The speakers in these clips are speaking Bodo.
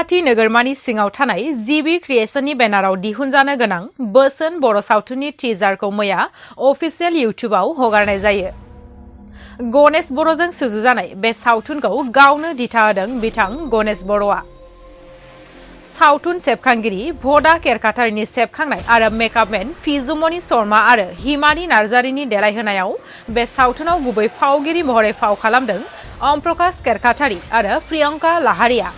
गुवाहाटी नोगोरमानि सिङाव थानाय GB क्रिएशननि बेनाराव दिहुनजानो गोनां बोसोन बर' सावथुननि टीजारखौ मैया अफिसियेल इउट्यूबाव हगारनाय जायो। गणेश बर'जों सुजुजानाय बे सावथुनखौ गावनो दिथा होदों बिथां गणेश बर'आ। सावथुन सेबखांगिरि भदा केरकाटारिनि सेबखांनाय आरो मेकआपमेन फिजुमनि शर्मा आरो हिमानी नार्जारिनि देलायहोनायाव बे सावथुनाव गुबै फावगिरि महरै फाव खालामदों ओम प्रकाश केरकाटारि आरो प्रियंका लाहारिया।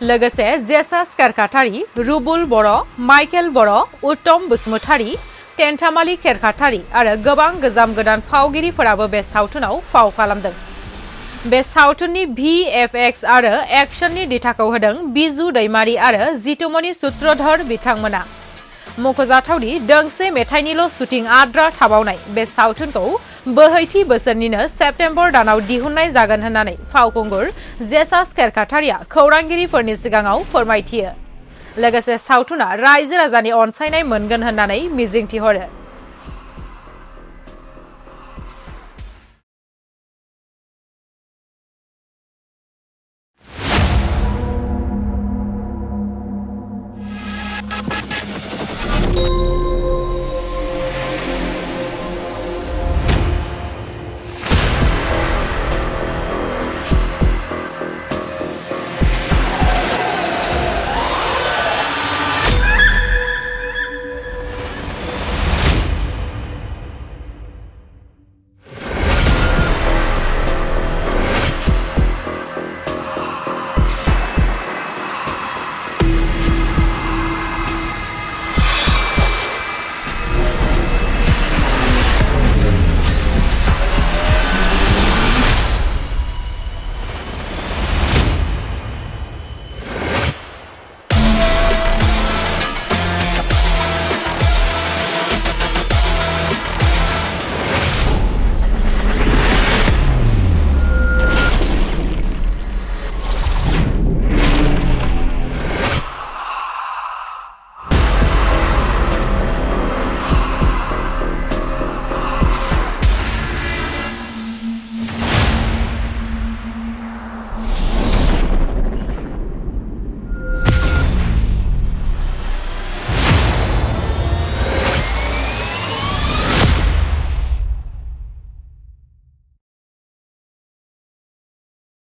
लोगोसे जेसास केरकाटारि, रुबुल बर', माइकेल बर', उत्तम बसुमतारी, टेन्टामालि केरकाटारि आरो गोबां गोजाम गोदान फावगिरिफोराबो बे सावथुनाव फाव खालामदों। बे सावथुननि VFX आरो एक्शननि दिथाखौ होदों बिजु दैमारी आरो जितुमनि सूत्रधर बिथांमोना। मख'जाथावदि दोंसे मेथाइनिल' शुटिं आद्रा थाबावनाय बे सावथुनखौ बोहैथि बोसोरनिनो सेप्तेम्बर दानाव दिहुननाय जागोन होननानै फावखुंगुर जेसास केरकाटारिया खौरांगिरिफोरनि सिगाङाव फोरमायथियो। लोगोसे सावथुना रायजो राजानि अनसायनाय मोनगोन होननानै मिजिंथिहरो।